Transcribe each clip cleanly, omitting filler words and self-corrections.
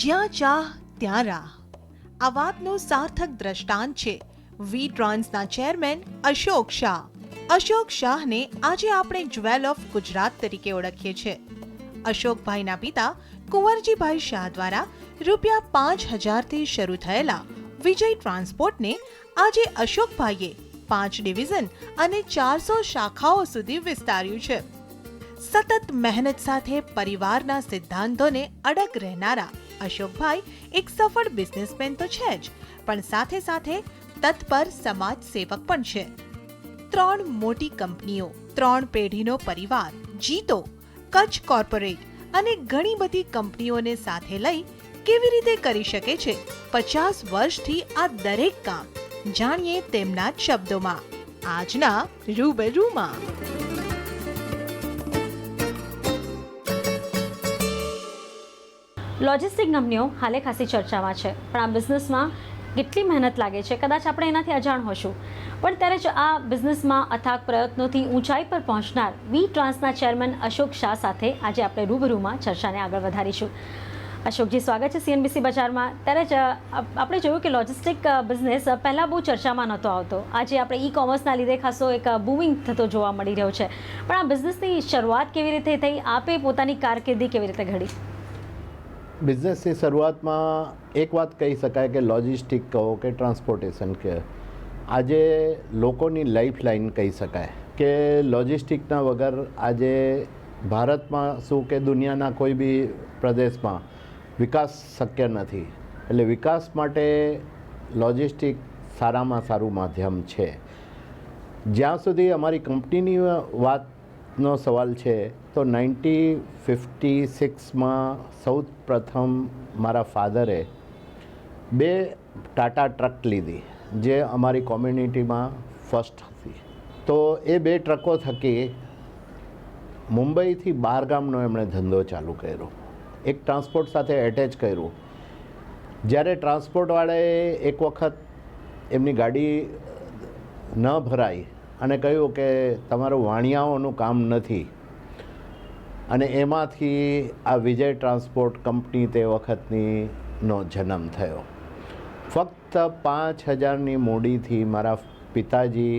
જ્યાં ચાહ ત્યાં રાહ. આ વાતનું સાર્થક દ્રષ્ટાંત છે વી ટ્રાન્સના ચેરમેન અશોક શાહ. અશોક શાહને આજે આપણે જ્વેલ ઓફ ગુજરાત તરીકે ઓળખીએ છીએ. અશોકભાઈના પિતા કુંવરજીભાઈ શાહ દ્વારા ₹5,000થી શરૂ થયેલા વિજય ટ્રાન્સપોર્ટને આજે અશોકભાઈએ 5 ડિવિઝન અને 400 શાખાઓ સુધી વિસ્તાર્યું છે. સતત મહેનત સાથે પરિવારના સિદ્ધાંતોને અડગ રહેનારા અશોકભાઈ એક સફળ બિઝનેસમેન તો છે જ, પણ સાથે સાથે તત્પર સમાજ સેવક પણ છે. 3 મોટી કંપનીઓ, 3 પેઢીનો પરિવાર, જીતો, કચ્છ કોર્પોરેટ અને ઘણી બધી કંપનીઓને સાથે લઈ કેવી રીતે કરી શકે છે 50 વર્ષથી આ દરેક કામ? જાણીએ તેમના જ શબ્દોમાં આજના રૂબરૂમાં. લોજિસ્ટિક કંપનીઓ હાલે ખાસી ચર્ચામાં છે, પણ આ બિઝનેસમાં કેટલી મહેનત લાગે છે કદાચ આપણે એનાથી અજાણ હોશું. પણ ત્યારે જ આ બિઝનેસમાં અથાગ પ્રયત્નોથી ઊંચાઈ પર પહોંચનાર વી ટ્રાન્સના ચેરમેન અશોક શાહ સાથે આજે આપણે રૂબરૂમાં ચર્ચાને આગળ વધારીશું. અશોકજી, સ્વાગત છે CNBC બજારમાં. ત્યારે જ આપણે જોયું કે લોજિસ્ટિક બિઝનેસ પહેલાં બહુ ચર્ચામાં નહોતો આવતો. આજે આપણે ઈ-કોમર્સના લીધે ખાસો એક બૂમિંગ થતો જોવા મળી રહ્યો છે. પણ આ બિઝનેસની શરૂઆત કેવી રીતે થઈ? આપે પોતાની કારકિર્દી કેવી રીતે ઘડી? બિઝનેસની શરૂઆતમાં એક વાત કહી શકાય કે લોજિસ્ટિક કહો કે ટ્રાન્સપોર્ટેશન કે આજે લોકોની લાઈફ લાઈન કહી શકાય કે લોજિસ્ટિકના વગર આજે ભારતમાં શું કે દુનિયાના કોઈ બી પ્રદેશમાં વિકાસ શક્ય નથી. એટલે વિકાસ માટે લોજિસ્ટિક સારામાં સારું માધ્યમ છે. જ્યાં સુધી અમારી કંપનીની વાતનો સવાલ છે તો 1956માં સૌ પ્રથમ મારા ફાધરે 2 ટાટા ટ્રક લીધી જે અમારી કોમ્યુનિટીમાં ફર્સ્ટ હતી. તો એ 2 ટ્રકો થકી મુંબઈથી બહારગામનો એમણે ધંધો ચાલુ કર્યો, એક ટ્રાન્સપોર્ટ સાથે એટેચ કર્યું. જ્યારે ટ્રાન્સપોર્ટવાળાએ એક વખત એમની ગાડી ન ભરાઈ અને કહ્યું કે તમારું વાણિયાઓનું કામ નથી, અને એમાંથી આ વિજય ટ્રાન્સપોર્ટ કંપની તે વખતનો જન્મ થયો. ફક્ત 5,000ની મૂડીથી મારા પિતાજી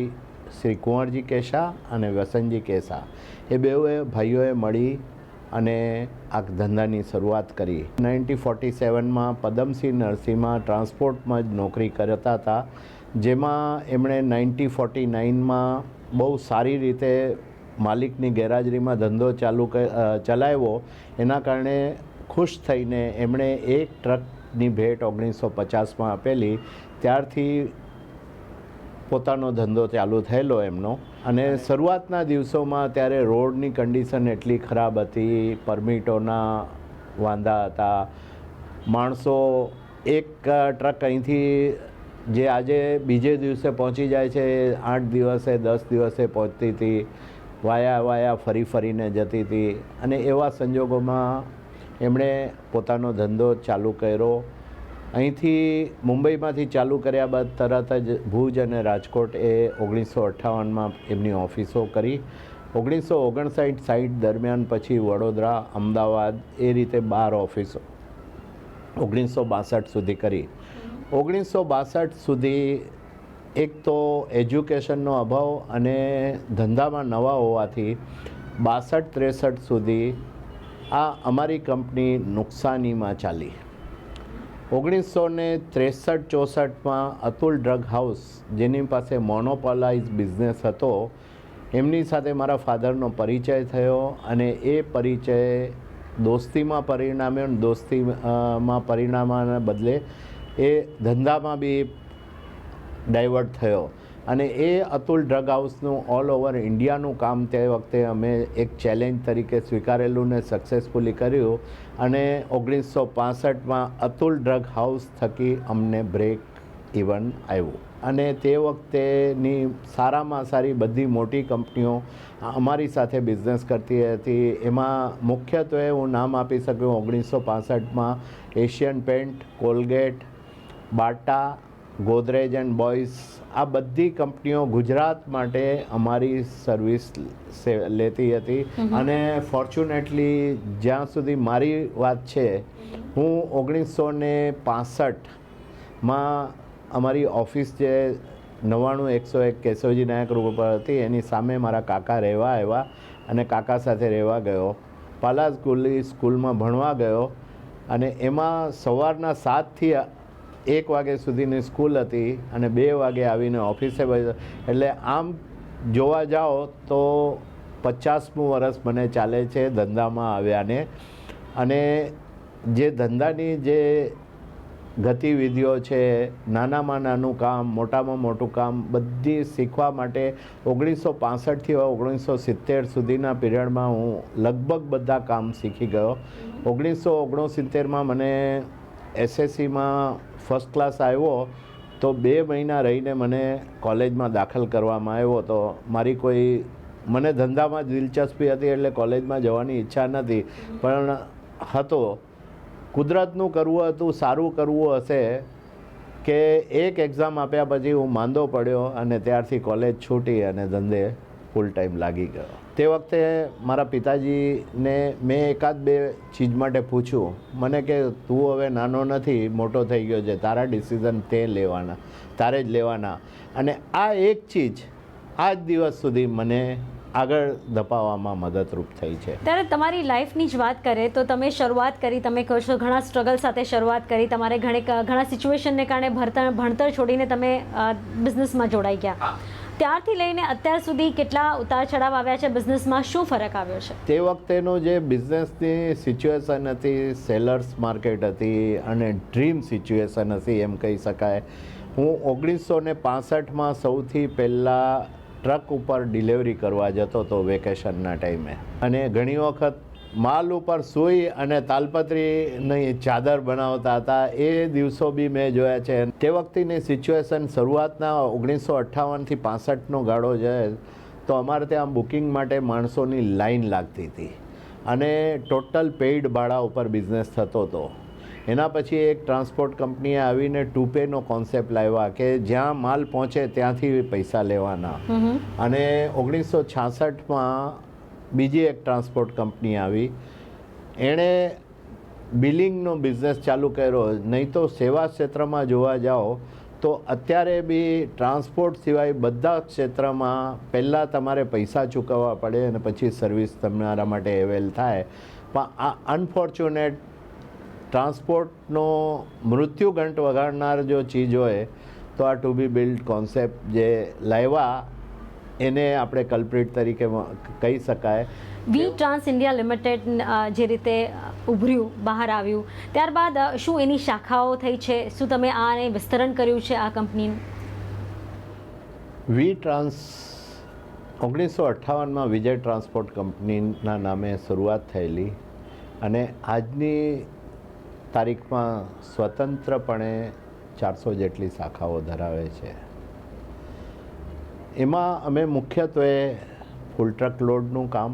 શ્રી કુંવરજી કે શાહ અને વસંતજી કે શાહ એ બેઉએ ભાઈઓએ મળી અને આ ધંધાની શરૂઆત કરી. 1947માં પદમસિંહ નરસિંહમાં ટ્રાન્સપોર્ટમાં જ નોકરી કરતા હતા, જેમાં એમણે 1949માં બહુ સારી રીતે માલિકની ગેરહાજરીમાં ધંધો ચલાવ્યો. એના કારણે ખુશ થઈને એમણે એક ટ્રકની ભેટ 1950માં આપેલી. ત્યારથી પોતાનો ધંધો ચાલુ થયેલો એમનો. અને શરૂઆતના દિવસોમાં ત્યારે રોડની કન્ડિશન એટલી ખરાબ હતી, પરમિટોના વાંધા હતા, માણસો એક ટ્રક અહીંથી જે આજે બીજે દિવસે પહોંચી જાય છે 8 દિવસે 10 દિવસે પહોંચતી હતી, વાયા ફરીને જતી હતી. અને એવા સંજોગોમાં એમણે પોતાનો ધંધો ચાલુ કર્યો. અહીંથી મુંબઈમાંથી ચાલુ કર્યા બાદ તરત જ ભુજ અને રાજકોટ એ 1958માં એમની ઓફિસો કરી. 1959-60 દરમિયાન પછી વડોદરા, અમદાવાદ એ રીતે 12 ઓફિસો 1962 સુધી કરી. 1962 સુધી એક તો એજ્યુકેશનનો અભાવ અને ધંધામાં નવા હોવાથી 62-63 સુધી આ અમારી કંપની નુકસાનીમાં ચાલી. 1963-64માં અતુલ ડ્રગ હાઉસ, જેની પાસે મોનોપોલાઇઝ બિઝનેસ હતો, એમની સાથે મારા ફાધરનો પરિચય થયો અને એ પરિચય દોસ્તીમાં પરિણામ્યો. દોસ્તીમાં પરિણામવાના બદલે એ ધંધામાં બી ડાયવર્ટ થયો. અને એ અતુલ ડ્રગ હાઉસનું ઓલ ઓવર ઇન્ડિયાનું કામ તે વખતે અમે એક ચેલેન્જ તરીકે સ્વીકારેલું ને સક્સેસફુલી કર્યું. અને 1965માં અતુલ ડ્રગ હાઉસ થકી અમને બ્રેક ઇવન આવ્યું. અને તે વખતેની સારામાં સારી બધી મોટી કંપનીઓ અમારી સાથે બિઝનેસ કરતી હતી. એમાં મુખ્યત્વે હું નામ આપી શકું 1965માં Asian paint, Colgate, Bata Godrej and Boyce, આ બધી કંપનીઓ ગુજરાત માટે અમારી સર્વિસ લેતી હતી. અને ફોર્ચ્યુનેટલી જ્યાં સુધી મારી વાત છે, હું 1965માં અમારી ઓફિસ જે 99-101 કેશવજી નાયક રોડ પર હતી, એની સામે મારા કાકા રહેવા આવ્યા અને કાકા સાથે રહેવા ગયો. પાલા સ્કૂલમાં ભણવા ગયો અને એમાં સવારના 7 થી 1 વાગ્યા સુધીની સ્કૂલ હતી અને 2 વાગે આવીને ઓફિસે બેસ્યો. એટલે આમ જોવા જાઓ તો 50મું વર્ષ મને ચાલે છે ધંધામાં આવ્યાને. અને જે ધંધાની જે ગતિવિધિઓ છે, નાનામાં નાનું કામ, મોટામાં મોટું કામ, બધી શીખવા માટે 1965થી 1970 સુધીના પીરિયડમાં હું લગભગ બધા કામ શીખી ગયો. 1969માં મને SSCમાં ફર્સ્ટ ક્લાસ આવ્યો તો 2 મહિના રહીને મને કોલેજમાં દાખલ કરવામાં આવ્યો. તો મારી કોઈ મને ધંધામાં દિલચસ્પી હતી એટલે કોલેજમાં જવાની ઈચ્છા નથી, પણ હતો કુદરતનું કરવું હતું, સારું કરવું હશે કે એક એક્ઝામ આપ્યા પછી હું માંદો પડ્યો અને ત્યારથી કોલેજ છૂટી અને ધંધે ફૂલ ટાઈમ લાગી ગયો. તે વખતે મારા પિતાજીને મેં 1-2 ચીજ માટે પૂછ્યું. મને કે તું હવે નાનો નથી, મોટો થઈ ગયો છે, તારા ડિસિઝન તારે જ લેવાના. અને આ એક ચીજ આજ દિવસ સુધી મને આગળ ધપાવવામાં મદદરૂપ થઈ છે. ત્યારે તમારી લાઈફની જ વાત કરીએ તો તમે શરૂઆત કરી, તમે કહો છો ઘણા સ્ટ્રગલ સાથે શરૂઆત કરી, તમારે ઘણા સિચ્યુએશનને કારણે ભણતર છોડીને તમે બિઝનેસમાં જોડાઈ ગયા. ત્યારથી લઈને અત્યાર સુધી કેટલા ઉતાર ચઢાવ આવ્યા છે બિઝનેસમાં, શું ફરક આવ્યો છે? તે વખતેનું જે બિઝનેસની સિચ્યુએશન હતી, સેલર્સ માર્કેટ હતી અને ડ્રીમ સિચ્યુએશન હતી એમ કહી શકાય. હું 1965માં સૌથી પહેલાં ટ્રક ઉપર ડિલિવરી કરવા જતો હતો વેકેશનના ટાઈમે. અને ઘણી વખત માલ ઉપર સૂઈ અને તાલપત્રીની ચાદર બનાવતા હતા. એ દિવસો બી મેં જોયા છે. તે વખતની સિચ્યુએશન શરૂઆતના 1958થી 65નો ગાળો જાય તો અમારે ત્યાં બુકિંગ માટે માણસોની લાઈન લાગતી હતી અને ટોટલ પેઇડ ભાડા ઉપર બિઝનેસ થતો હતો. એના પછી એક ટ્રાન્સપોર્ટ કંપનીએ આવીને 2Pay કોન્સેપ્ટ લાવ્યા કે જ્યાં માલ પહોંચે ત્યાંથી પૈસા લેવાના. અને 1966માં બીજી એક ટ્રાન્સપોર્ટ કંપની આવી, એણે બિલિંગનો બિઝનેસ ચાલુ કર્યો. નહીં તો સેવા ક્ષેત્રમાં જોવા જાઓ તો અત્યારે બી ટ્રાન્સપોર્ટ સિવાય બધા ક્ષેત્રમાં પહેલાં તમારે પૈસા ચૂકવવા પડે અને પછી સર્વિસ તમારા માટે અવેલ થાય. પણ આ અનફોર્ચ્યુનેટ ટ્રાન્સપોર્ટનો મૃત્યુ ઘંટ વગાડનાર જો ચીજ હોય તો આ ટુ બી બિલ્ડ કોન્સેપ્ટ જે લાવ્યા એને આપણે કલ્પ્રિટ તરીકે કહી શકાય. વી ટ્રાન્સ ઇન્ડિયા લિમિટેડ જે રીતે ઉભર્યું, બહાર આવ્યું, ત્યારબાદ શું એની શાખાઓ થઈ છે? શું તમે આને વિસ્તરણ કર્યું છે આ કંપનીનું? વી ટ્રાન્સ 1958માં વિજય ટ્રાન્સપોર્ટ કંપનીના નામે શરૂઆત થયેલી અને આજની તારીખમાં સ્વતંત્રપણે 400 જેટલી શાખાઓ ધરાવે છે. એમાં અમે મુખ્યત્વે ફૂલ ટ્રક લોડનું કામ,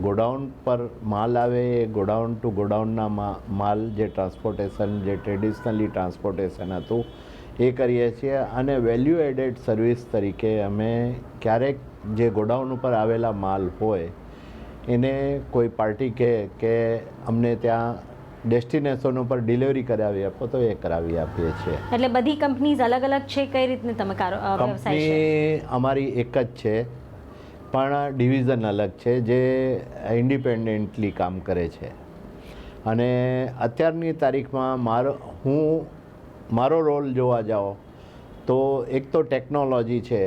ગોડાઉન પર માલ આવે એ ગોડાઉન ટુ ગોડાઉનના માલ જે ટ્રાન્સપોર્ટેશન, જે ટ્રેડિશનલી ટ્રાન્સપોર્ટેશન હતું એ કરીએ છીએ. અને વેલ્યુ એડેડ સર્વિસ તરીકે અમે ક્યારેક જે ગોડાઉન ઉપર આવેલા માલ હોય એને કોઈ પાર્ટી કહે કે અમને ત્યાં ડેસ્ટિનેશન ઉપર ડિલિવરી કરાવી આપો તો એ કરાવી આપીએ છીએ. એટલે બધી કંપનીઝ અલગ અલગ છે? કઈ રીતની તમે વ્યવસાય છે? કંપની અમારી એક જ છે પણ ડિવિઝન અલગ છે જે ઇન્ડિપેન્ડન્ટલી કામ કરે છે. અને અત્યારની તારીખમાં મારો રોલ જોવા જાઓ તો એક તો ટેકનોલોજી છે.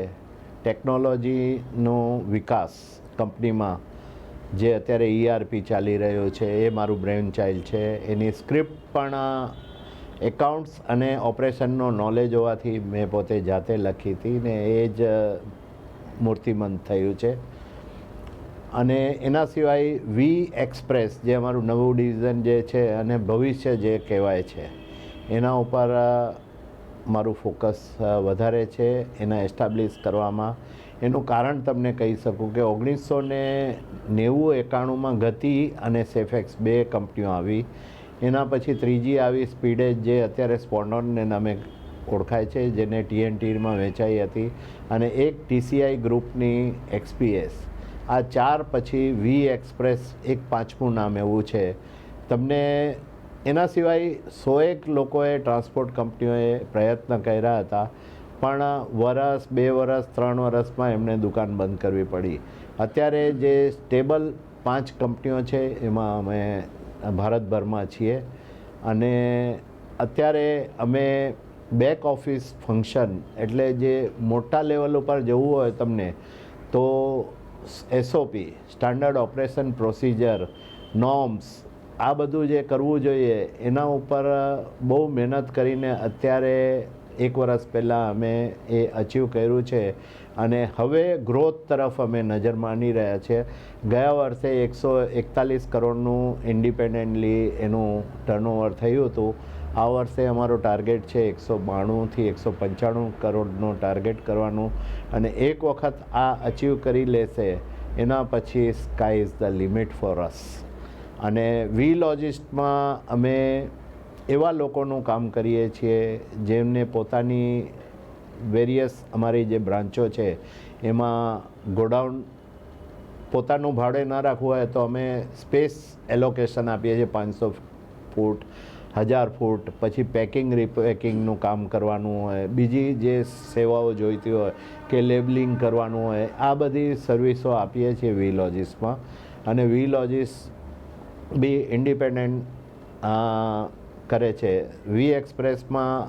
ટેકનોલોજીનો વિકાસ કંપનીમાં જે અત્યારે ERP ચાલી રહ્યો છે એ મારું બ્રેઇન ચાઇલ્ડ છે. એની સ્ક્રિપ્ટ પણ એકાઉન્ટ્સ અને ઓપરેશનનો નોલેજ હોવાથી મેં પોતે જાતે લખી હતી ને એ જ મૂર્તિમંત થયું છે. અને એના સિવાય વી એક્સપ્રેસ જે અમારું નવું ડિવિઝન જે છે અને ભવિષ્ય જે કહેવાય છે એના ઉપર મારું ફોકસ વધારે છે એના એસ્ટાબ્લિશ કરવામાં. એનું કારણ તમને કહી શકું કે 1990-91માં ગતિ અને સેફેક્સ 2 કંપનીઓ આવી. એના પછી ત્રીજી આવી સ્પીડેજ જે અત્યારે સ્પોન્ડોનને નામે ઓળખાય છે, જેને TNTમાં વેચાઈ હતી, અને એક TCI ગ્રુપની XPS. આ 4 પછી વી એક્સપ્રેસ એક પાંચમું નામ એવું છે. તમને એના સિવાય 101 લોકોએ ટ્રાન્સપોર્ટ કંપનીઓએ પ્રયત્ન કર્યા હતા, પણ વરસ 2 વરસ 3 વરસમાં એમને દુકાન બંધ કરવી પડી. અત્યારે જે સ્ટેબલ 5 કંપનીઓ છે એમાં અમે ભારતભરમાં છીએ, અને અત્યારે અમે બેક ઓફિસ ફંક્શન, એટલે જે મોટા લેવલ ઉપર જવું હોય તમને, તો SOP standard operation procedure, norms, આ બધું જે કરવું જોઈએ એના ઉપર બહુ મહેનત કરીને અત્યારે 1 વર્ષ પહેલાં અમે એ અચીવ કર્યું છે, અને હવે ગ્રોથ તરફ અમે નજર માંડી રહ્યા છીએ. ગયા વર્ષે 141 કરોડનું ઇન્ડિપેન્ડન્ટલી એનું ટર્નઓવર થયું હતું. આ વર્ષે અમારો ટાર્ગેટ છે 192થી 195 કરોડનો ટાર્ગેટ કરવાનું, અને એક વખત આ અચીવ કરી લેશે એના પછી sky is the limit for us. અને વી લોજિસ્ટમાં અમે એવા લોકોનું કામ કરીએ છીએ જેમને પોતાની વેરિયસ અમારી જે બ્રાન્ચો છે એમાં ગોડાઉન પોતાનું ભાડે ના રાખવું હોય તો અમે સ્પેસ એલોકેશન આપીએ છીએ, 500 ફૂટ, 1000 ફૂટ. પછી પેકિંગ રિપેકિંગનું કામ કરવાનું હોય, બીજી જે સેવાઓ જોઈતી હોય કે લેબલિંગ કરવાનું હોય, આ બધી સર્વિસો આપીએ છીએ વી લોજિસમાં. અને વી લોજિસ બી ઇન્ડિપેન્ડન્ટ કરે છે. વી એક્સપ્રેસમાં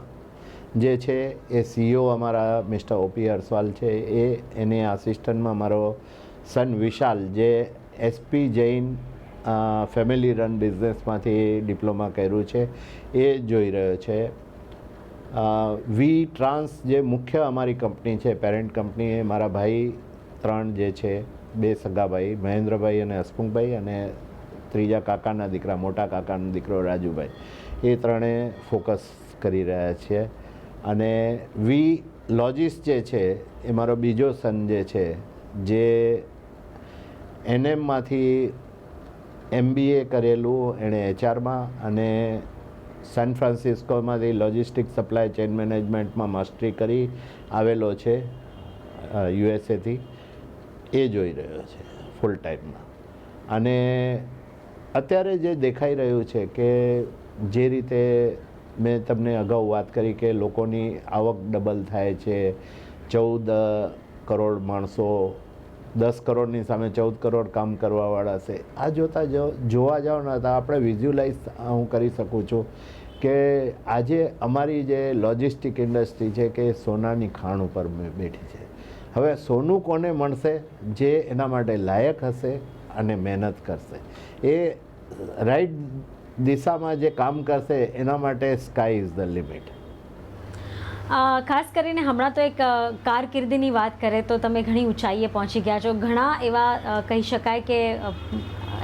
જે છે એ CEO અમારા મિસ્ટર OP અરસવાલ છે, એને આસિસ્ટન્ટમાં મારો સન વિશાલ, જે SP જૈન ફેમિલી રન બિઝનેસમાંથી ડિપ્લોમા કર્યું છે, એ જોઈ રહ્યો છે. વી ટ્રાન્સ જે મુખ્ય અમારી કંપની છે, પેરેન્ટ કંપની, એ મારા ભાઈ 3 જે છે, 2 સગા ભાઈ, મહેન્દ્રભાઈ અને હસમુખભાઈ, અને ત્રીજા કાકાના દીકરા, મોટા કાકાનો દીકરો રાજુભાઈ, એ ત્રણે ફોકસ કરી રહ્યા છે. અને વી લોજિસ જે છે એ મારો બીજો સન જે છે, જે NMમાંથી MBA કરેલું એણે HRમાં, અને સાન ફ્રાન્સિસ્કોમાંથી લોજિસ્ટિક સપ્લાય ચેઇન મેનેજમેન્ટમાં માસ્ટરી કરી આવેલો છે USAથી, એ જોઈ રહ્યો છે ફૂલ ટાઈમમાં. અને અત્યારે જે દેખાઈ રહ્યું છે કે જે રીતે મેં તમને અગાઉ વાત કરી કે લોકોની આવક ડબલ થાય છે, 14 કરોડ માણસો, 10 કરોડની સામે 14 કરોડ કામ કરવાવાળા છે. આ જોવા જાઓ ને તો આપણે વિઝ્યુલાઇઝ હું કરી શકું છું કે આજે અમારી જે લોજિસ્ટિક ઇન્ડસ્ટ્રી છે કે સોનાની ખાણ ઉપર બેઠી છે. હવે સોનું કોને મળશે? જે એના માટે લાયક હશે અને મહેનત કરશે, એ રાઈટ દિશામાં જે કામ કરશે, એના માટે સ્કાય ઇઝ ધ લિમિટ. ખાસ કરીને હમણાં તો એક કારકિર્દીની વાત કરે તો તમે ઘણી ઊંચાઈએ પહોંચી ગયા છો. ઘણા એવા કહી શકાય કે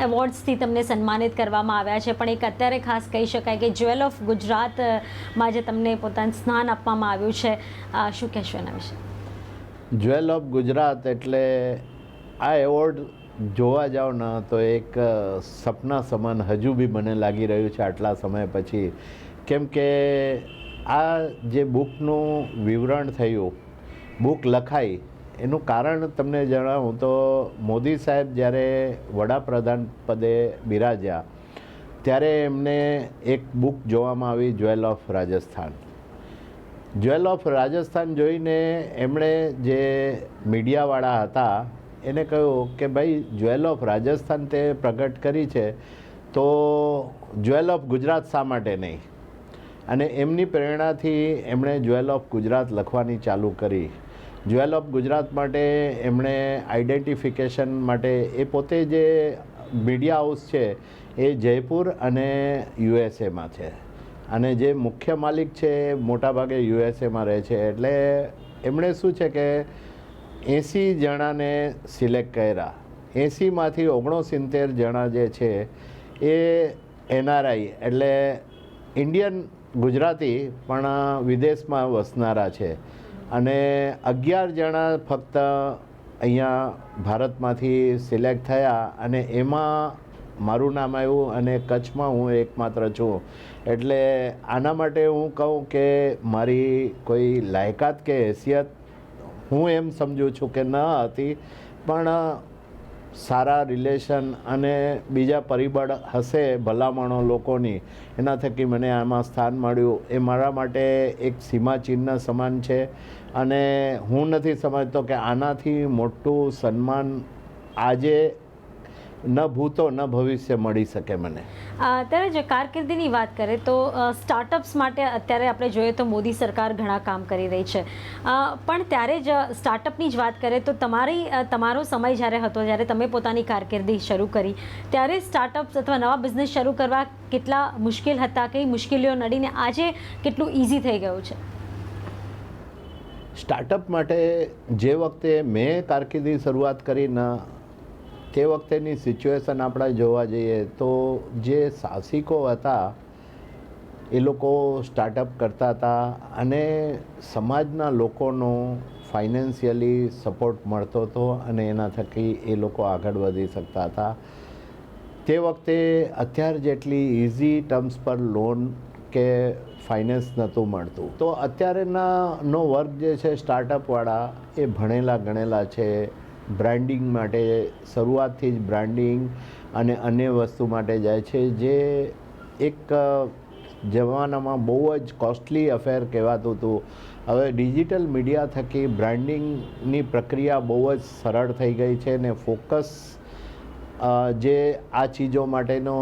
એવોર્ડ્સથી તમને સન્માનિત કરવામાં આવ્યા છે, પણ એક અત્યારે ખાસ કહી શકાય કે જ્વેલ ઓફ ગુજરાતમાં જે તમને પોતાનું સ્થાન આપવામાં આવ્યું છે, શું કહેશો એના વિશે? જ્વેલ ઓફ ગુજરાત એટલે આ એવોર્ડ જોવા જાઓ ને તો એક સપના સમાન હજુ બી મને લાગી રહ્યું છે આટલા સમય પછી. કેમ કે આ જે બુકનું વિવરણ થયું, બુક લખાઈ, એનું કારણ તમને જણાવું તો મોદી સાહેબ જ્યારે વડાપ્રધાન પદે બિરાજ્યા ત્યારે એમને એક બુક જોવામાં આવી, jewel of Rajasthan. Jewel of Rajasthan જોઈને એમણે જે મીડિયાવાળા હતા એને કહ્યું કે ભાઈ જ્વેલ ઓફ રાજસ્થાન તે પ્રગટ કરી છે, તો જ્વેલ ઓફ ગુજરાત શા માટે નહીં? અને એમની પ્રેરણાથી એમણે જ્વેલ ઓફ ગુજરાત લખવાની ચાલુ કરી. જ્વેલ ઓફ ગુજરાત માટે એમણે આઈડેન્ટિફિકેશન માટે એ પોતે જે મીડિયા હાઉસ છે એ જયપુર અને USAમાં છે, અને જે મુખ્ય માલિક છે એ મોટાભાગે USAમાં રહે છે. એટલે એમણે શું છે કે 80 જણાને સિલેક્ટ કર્યા. 80માંથી 69 જણા જે છે એ NRI એટલે ઇન્ડિયન ગુજરાતી પણ વિદેશમાં વસનારા છે, અને 11 જણા ફક્ત અહીંયા ભારતમાંથી સિલેક્ટ થયા, અને એમાં મારું નામ આવ્યું અને કચ્છમાં હું એકમાત્ર છું. એટલે આના માટે હું કહું કે મારી કોઈ લાયકાત કે હેસિયત હું એમ સમજું છું કે ન હતી, પણ સારા રિલેશન અને બીજા પરિબળ હશે ભલામણો લોકોની, એના થકી મને આમાં સ્થાન મળ્યું. એ મારા માટે એક સીમાચિહ્ન સમાન છે અને હું નથી સમજતો કે આનાથી મોટું સન્માન આજે ન ભૂતો ન ભવિષ્ય મળી શકે મને. અત્યારે જે કારકિર્દીની વાત કરીએ તો સ્ટાર્ટઅપ્સ માટે અત્યારે આપણે જોઈએ તો મોદી સરકાર ઘણા કામ કરી રહી છે, પણ ત્યારે જ સ્ટાર્ટઅપની જ વાત કરીએ તો તમારો સમય જ્યારે હતો, જ્યારે તમે પોતાની કારકિર્દી શરૂ કરી, ત્યારે સ્ટાર્ટઅપ્સ અથવા નવા બિઝનેસ શરૂ કરવા કેટલા મુશ્કેલ હતા, કઈ મુશ્કેલીઓ નડીને આજે કેટલું ઇઝી થઈ ગયું છે? સ્ટાર્ટઅપ માટે જે વખતે મેં કારકિર્દી શરૂઆત કરી ને તે વખતેની સિચ્યુએશન આપણે જોવા જઈએ તો જે સાહસિકો હતા એ લોકો સ્ટાર્ટઅપ કરતા હતા અને સમાજના લોકોનો ફાઇનાન્શિયલી સપોર્ટ મળતો હતો અને એના થકી એ લોકો આગળ વધી શકતા હતા. તે વખતે અત્યાર જેટલી ઇઝી ટર્મ્સ પર લોન કે ફાઇનાન્સ નહોતું મળતું. તો અત્યારેનો વર્ગ જે છે સ્ટાર્ટઅપવાળા એ ભણેલા ગણેલા છે. બ્રાન્ડિંગ માટે શરૂઆતથી જ બ્રાન્ડિંગ અને અન્ય વસ્તુ માટે જાય છે, જે એક જમાનામાં બહુ જ કોસ્ટલી અફેર કહેવાતું હતું. હવે ડિજિટલ મીડિયા થકી બ્રાન્ડિંગની પ્રક્રિયા બહુ જ સરળ થઈ ગઈ છે ને ફોકસ જે આ ચીજો માટેનો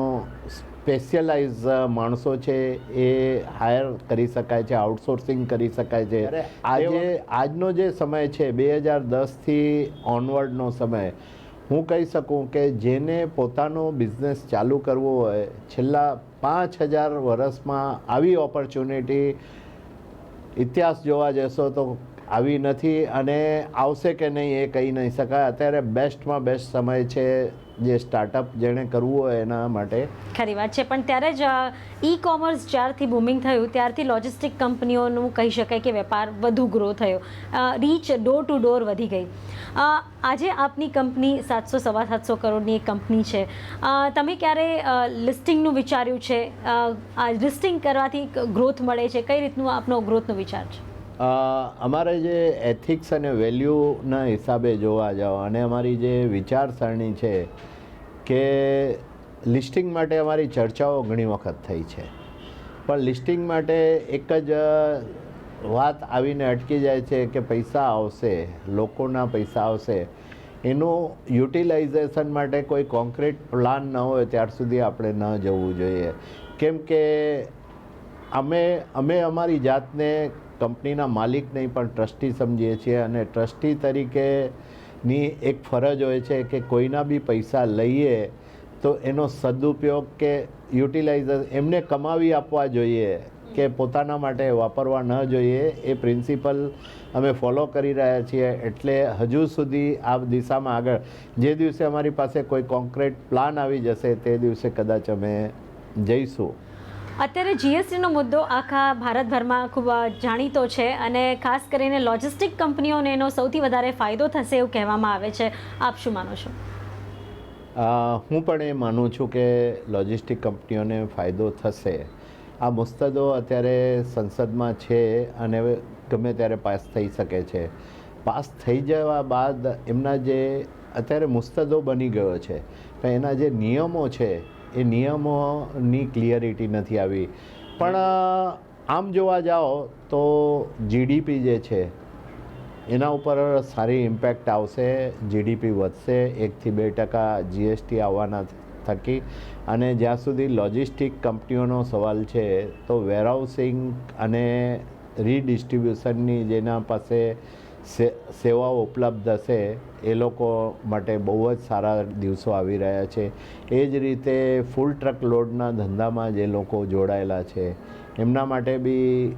સ્પેશિયલાઇઝ માણસો છે એ હાયર કરી શકાય છે, આઉટસોર્સિંગ કરી શકાય છે. આજનો જે સમય છે 2010થી ઓનવર્ડનો સમય, હું કહી શકું કે જેને પોતાનો બિઝનેસ ચાલુ કરવો હોય, છેલ્લા 5000 વર્ષમાં આવી ઓપોર્ચ્યુનિટી ઇતિહાસ જોવા જશો તો આવી નથી અને આવશે કે નહીં એ કહી નહીં શકાય. અત્યારે બેસ્ટમાં બેસ્ટ સમય છે જે સ્ટાર્ટઅપ જેણે કરવું હોય એના માટે. ખરી વાત છે, પણ ત્યારે જ ઈ કોમર્સ જ્યારથી બૂમિંગ થયું ત્યારથી લોજિસ્ટિક કંપનીઓનું કહી શકાય કે વેપાર વધુ ગ્રો થયો, રીચ ડોર ટુ ડોર વધી ગઈ. આજે આપની કંપની 700-750 કરોડની એક કંપની છે. તમે ક્યારે લિસ્ટિંગનું વિચાર્યું છે? લિસ્ટિંગ કરવાથી ગ્રોથ મળે છે, કઈ રીતનું આપનો ગ્રોથનો વિચાર છે? અમારે જે એથિક્સ અને વેલ્યુના હિસાબે જોવા જાઓ અને અમારી જે વિચારસરણી છે કે લિસ્ટિંગ માટે અમારી ચર્ચાઓ ઘણી વખત થઈ છે, પણ લિસ્ટિંગ માટે એક જ વાત આવીને અટકી જાય છે કે પૈસા આવશે, લોકોના પૈસા આવશે. એનું યુટિલાઇઝેશન માટે કોઈ કોન્ક્રીટ પ્લાન ન હોય ત્યાર સુધી આપણે ન જવું જોઈએ. કેમ કે અમે અમારી જાતને કંપનીના માલિક નહીં પણ ટ્રસ્ટી સમજીએ છીએ અને ટ્રસ્ટી તરીકેની એક ફરજ હોય છે કે કોઈના બી પૈસા લઈએ તો એનો સદુપયોગ કે યુટિલાઇઝ એમને કમાવી આપવા જોઈએ કે પોતાના માટે વાપરવા ન જોઈએ. એ પ્રિન્સિપલ અમે ફોલો કરી રહ્યા છીએ. એટલે હજુ સુધી આ દિશામાં આગળ જે દિવસે અમારી પાસે કોઈ કોન્ક્રીટ પ્લાન આવી જશે તે દિવસે કદાચ અમે જઈશું. અત્યારે જીએસટીનો મુદ્દો આખા ભારતભરમાં ખૂબ જાણીતો છે અને ખાસ કરીને લોજિસ્ટિક કંપનીઓને એનો સૌથી વધારે ફાયદો થશે એવું કહેવામાં આવે છે. આપ શું માનો છો? હું પણ એ માનું છું કે લોજિસ્ટિક કંપનીઓને ફાયદો થશે. આ મુસ્તદો અત્યારે સંસદમાં છે અને ગમે ત્યારે પાસ થઈ શકે છે. પાસ થઈ જવા બાદ એમના જે અત્યારે મુસ્તદો બની ગયો છે પણ એના જે નિયમો છે એ નિયમોની ક્લિયરિટી નથી આવી. પણ આમ જોવા જાઓ તો જીડીપી જે છે એના ઉપર સારી ઇમ્પેક્ટ આવશે. જીડીપી વધશે 1-2% જીએસટી આવવાના થકી. અને જ્યાં સુધી લોજિસ્ટિક કંપનીઓનો સવાલ છે તો વેરહાઉસિંગ અને રીડિસ્ટ્રીબ્યુશનની જેના પાસે સેવાઓ ઉપલબ્ધ હશે એ લોકો માટે બહુ જ સારા દિવસો આવી રહ્યા છે. એ જ રીતે ફૂલ ટ્રક લોડના ધંધામાં જે લોકો જોડાયેલા છે એમના માટે બી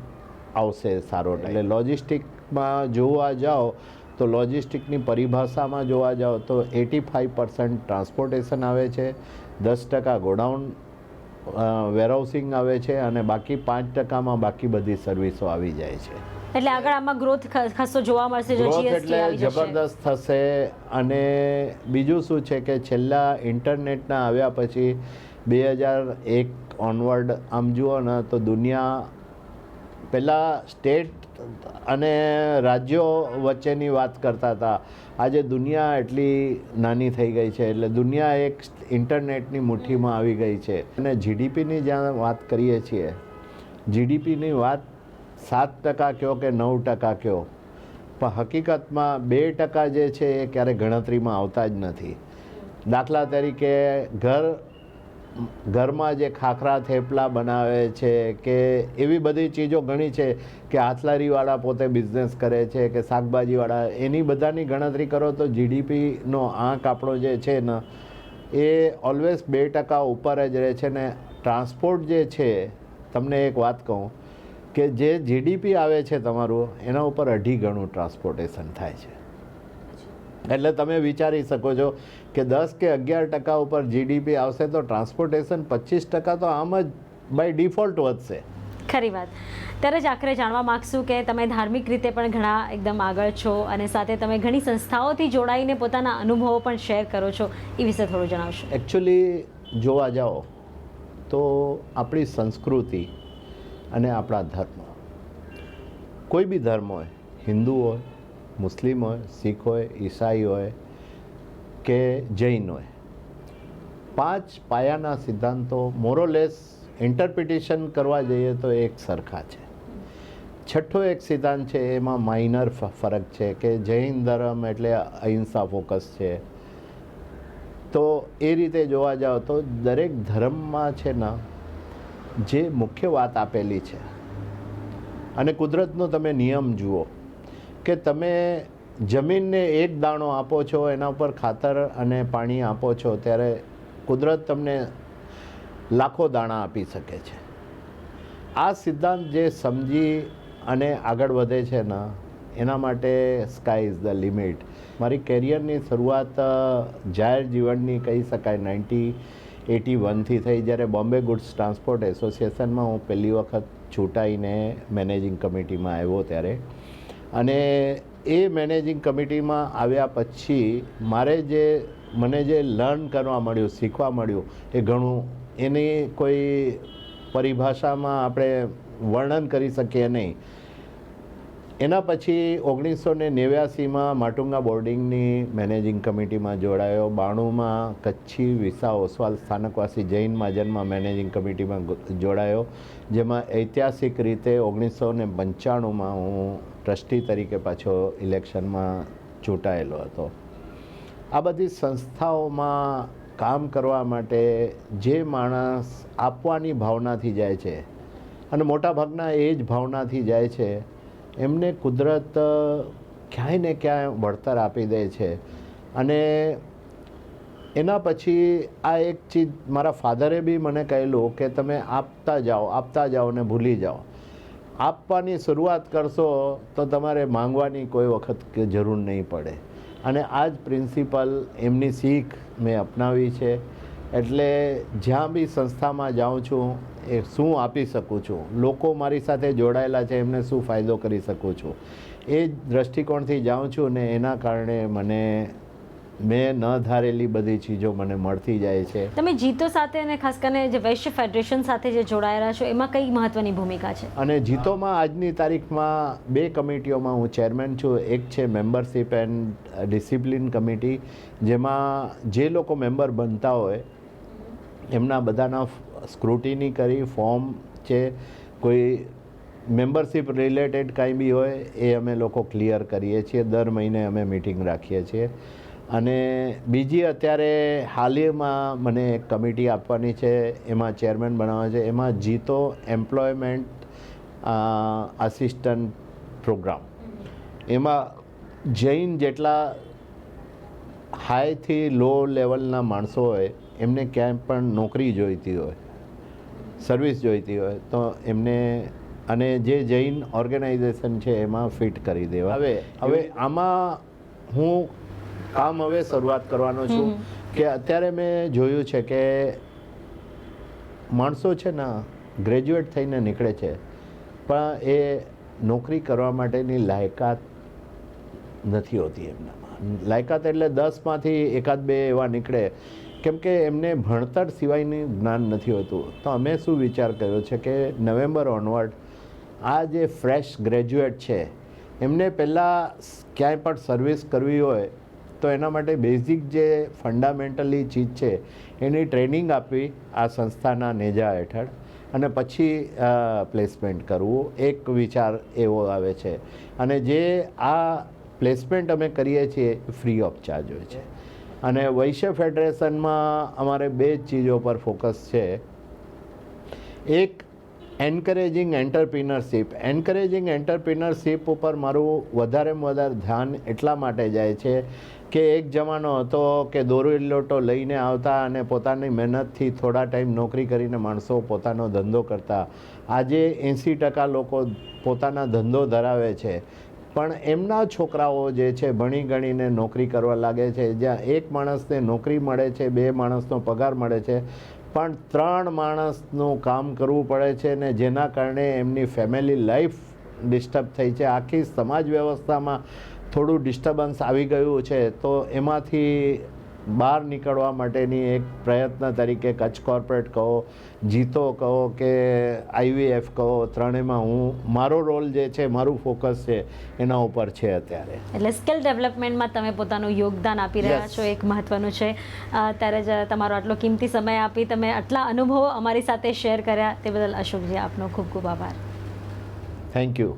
આવશે સારો. એટલે લોજિસ્ટિકમાં જોવા જાઓ તો લોજિસ્ટિકની પરિભાષામાં જોવા જાઓ તો 85% ટ્રાન્સપોર્ટેશન આવે છે, 10% ગોડાઉન વેરહાઉસિંગ આવે છે અને બાકી 5%માં બાકી બધી સર્વિસો આવી જાય છે. એટલે આગળ આમાં ગ્રોથ ખાસો જોવા મળશે જો ગ્રોથ જીએસટી એટલે આવી જશે. જબરદસ્ત થશે. અને બીજું શું છે કે છેલ્લા ઇન્ટરનેટના આવ્યા પછી 2001 ઓનવર્ડ આમ જુઓ ને તો દુનિયા પહેલાં સ્ટેટ અને રાજ્યો વચ્ચેની વાત કરતા હતા, આજે દુનિયા એટલી નાની થઈ ગઈ છે. એટલે દુનિયા એક ઇન્ટરનેટની મુઠ્ઠીમાં આવી ગઈ છે. અને જીડીપીની જ્યાં વાત કરીએ છીએ, જીડીપીની વાત 7% કહો કે 9% કહો, પણ હકીકતમાં 2% જે છે એ ક્યારેય ગણતરીમાં આવતા જ નથી. દાખલા તરીકે ઘરમાં જે ખાખરા થેપલા બનાવે છે કે એવી બધી ચીજો ઘણી છે કે હાથલારીવાળા પોતે બિઝનેસ કરે છે કે શાકભાજીવાળા, એની બધાની ગણતરી કરો તો જીડીપીનો આંક આપણો જે છે ને એ ઓલવેઝ 2% ઉપર જ રહે છે. ને ટ્રાન્સપોર્ટ જે છે, તમને એક વાત કહું કે જે જીડીપી આવે છે તમારું, એના ઉપર 2.5 ગણું ટ્રાન્સપોર્ટેશન થાય છે. એટલે તમે વિચારી શકો છો કે 10 કે 11% ઉપર જીડીપી આવશે તો ટ્રાન્સપોર્ટેશન 25% તો આમ જ બાય ડિફોલ્ટ વધશે. ખરી વાત. ત્યારે જ આખરે જાણવા માગશું કે તમે ધાર્મિક રીતે પણ ઘણા એકદમ આગળ છો અને સાથે તમે ઘણી સંસ્થાઓથી જોડાઈને પોતાના અનુભવો પણ શેર કરો છો, એ વિશે થોડું જણાવશો. એકચ્યુઅલી જોવા જાઓ તો આપણી સંસ્કૃતિ અને આપણા ધર્મ, કોઈ બી ધર્મ હોય, હિન્દુ હોય, મુસ્લિમ હોય, શીખ હોય, ઈસાઈ હોય કે જૈન હોય, 5 પાયાના સિદ્ધાંતો મોરોલેસ ઇન્ટરપ્રિટેશન કરવા જઈએ તો એક સરખા છે. છઠ્ઠો એક સિદ્ધાંત છે, એમાં માઇનર ફરક છે કે જૈન ધર્મ એટલે અહિંસા ફોકસ છે. તો એ રીતે જોવા જાઓ તો દરેક ધર્મમાં છે ને જે મુખ્ય વાત આપેલી છે, અને કુદરતનો તમે નિયમ જુઓ કે તમે જમીનને એક દાણો આપો છો, એના ઉપર ખાતર અને પાણી આપો છો, ત્યારે કુદરત તમને લાખો દાણા આપી શકે છે. આ સિદ્ધાંત જે સમજી અને આગળ વધે છે ને, એના માટે સ્કાય ઇઝ ધ લિમિટ. મારી કેરિયરની શરૂઆત જાહેર જીવનની કહી શકાય 1981થી થઈ, જ્યારે બોમ્બે ગુડ્સ ટ્રાન્સપોર્ટ એસોસિએશનમાં હું પહેલી વખત ચૂંટાઈને મેનેજિંગ કમિટીમાં આવ્યો ત્યારે. અને એ મેનેજિંગ કમિટીમાં આવ્યા પછી મને જે લર્ન કરવા મળ્યું, શીખવા મળ્યું, એ ઘણું, એની કોઈ પરિભાષામાં આપણે વર્ણન કરી શકીએ નહીં. એના પછી 1989માં માટુંગા બોર્ડિંગની મેનેજિંગ કમિટીમાં જોડાયો. 92માં કચ્છી વિસા ઓસવાલ સ્થાનકવાસી જૈન મહાજનમાં મેનેજિંગ કમિટીમાં જોડાયો, જેમાં ઐતિહાસિક રીતે 1995માં હું ટ્રસ્ટી તરીકે પાછો ઇલેક્શનમાં ચૂંટાયેલો હતો. આ બધી સંસ્થાઓમાં કામ કરવા માટે જે માણસ આપવાની ભાવનાથી જાય છે, અને મોટાભાગના એ જ ભાવનાથી જાય છે, એમને કુદરત ક્યાંય ને ક્યાંય વળતર આપી દે છે. અને એના પછી આ એક ચીજ મારા ફાધરે બી મને કહેલું કે તમે આપતા જાઓ ને ભૂલી જાઓ. આપવાની શરૂઆત કરશો તો તમારે માંગવાની કોઈ વખત જરૂર નહીં પડે. અને આ જ પ્રિન્સિપલ, એમની શીખ મેં અપનાવી છે. એટલે જ્યાં બી સંસ્થામાં જાઉં છું એ શું આપી શકું છું, લોકો મારી સાથે જોડાયેલા છે એમને શું ફાયદો કરી શકું છું, એ જ દૃષ્ટિકોણથી જાઉં છું. ને એના કારણે મેં ન ધારેલી બધી ચીજો મને મળતી જાય છે. તમે જીતો સાથે અને ખાસ કરીને જે વૈશ્ય ફેડરેશન સાથે જે જોડાયેલા છો, એમાં કઈ મહત્વની ભૂમિકા છે? અને જીતોમાં આજની તારીખમાં 2 કમિટીઓમાં હું ચેરમેન છું. એક છે મેમ્બરશિપ એન્ડ ડિસિપ્લિન કમિટી, જેમાં જે લોકો મેમ્બર બનતા હોય એમના બધાના સ્ક્રુટિની કરી, ફોર્મ છે, કોઈ મેમ્બરશિપ રિલેટેડ કાંઈ બી હોય એ અમે લોકો ક્લિયર કરીએ છીએ. દર મહિને અમે મિટિંગ રાખીએ છીએ. અને બીજી અત્યારે હાલમાં મને એક કમિટી આપવાની છે, એમાં ચેરમેન બનાવવા છે. એમાં જીતો એમ્પ્લોયમેન્ટ આસિસ્ટન્ટ પ્રોગ્રામ, એમાં જૈન જેટલા હાઈથી લો લેવલના માણસો હોય, એમને ક્યાંય પણ નોકરી જોઈતી હોય, સર્વિસ જોઈતી હોય, તો એમને, અને જે જૈન ઓર્ગેનાઇઝેશન છે એમાં ફિટ કરી દેવા. હવે આમાં હું કામ શરૂઆત કરવાનો છું કે અત્યારે મેં જોયું છે કે માણસો છે ને ગ્રેજ્યુએટ થઈને નીકળે છે, પણ એ નોકરી કરવા માટેની લાયકાત નથી હોતી એમનામાં. લાયકાત એટલે 10માંથી એકાદ બે એવા નીકળે, કેમ કે એમને ભણતર સિવાયનું જ્ઞાન નથી હોતું. તો અમે શું વિચાર કર્યો છે કે નવેમ્બર ઓનવર્ડ આ જે ફ્રેશ ગ્રેજ્યુએટ છે એમને પહેલાં ક્યાંય પણ સર્વિસ કરવી હોય તો એના માટે બેઝિક જે ફંડામેન્ટલી ચીજ છે એની ટ્રેનિંગ આપવી આ સંસ્થાના નેજા હેઠળ, અને પછી પ્લેસમેન્ટ કરવું, એક વિચાર એવો આવે છે. અને જે આ પ્લેસમેન્ટ અમે કરીએ છીએ ફ્રી ઓફ ચાર્જ હોય છે. અને વૈશ્ય ફેડરેશનમાં અમારે બે જ ચીજો પર ફોકસ છે. એક એન્કરેજિંગ એન્ટરપ્રિનરશીપ. એન્કરેજિંગ એન્ટરપ્રિનરશીપ ઉપર મારું વધારેમાં વધારે ધ્યાન એટલા માટે જાય છે કે એક જમાનો હતો કે દોરી લોટો લઈને આવતા અને પોતાની મહેનતથી થોડા ટાઈમ નોકરી કરીને માણસો પોતાનો ધંધો કરતા. આજે 80% લોકો પોતાના ધંધો ધરાવે છે, પણ એમના છોકરાઓ જે છે ભણી ગણીને નોકરી કરવા લાગે છે, જ્યાં એક માણસને નોકરી મળે છે, 2 માણસનો પગાર મળે છે, પણ 3 માણસનું કામ કરવું પડે છે, ને જેના કારણે એમની ફેમિલી લાઈફ ડિસ્ટર્બ થઈ છે. આખી સમાજ વ્યવસ્થામાં થોડું ડિસ્ટર્બન્સ આવી ગયું છે. તો એમાંથી બહાર નીકળવા માટેની એક પ્રયત્ન તરીકે કચ્છ કોર્પોરેટ કહો, જીતો કહો કે IVF કહો, ત્રણેયમાં મારો રોલ જે છે, મારું ફોકસ છે એના ઉપર છે અત્યારે. એટલે સ્કિલ ડેવલપમેન્ટમાં તમે પોતાનું યોગદાન આપી રહ્યા છો, એક મહત્વનું છે. ત્યારે જ તમારો આટલો કિંમતી સમય આપી તમે આટલા અનુભવો અમારી સાથે શેર કર્યા તે બદલ અશોકજી આપનો ખૂબ ખૂબ આભાર. Thank you.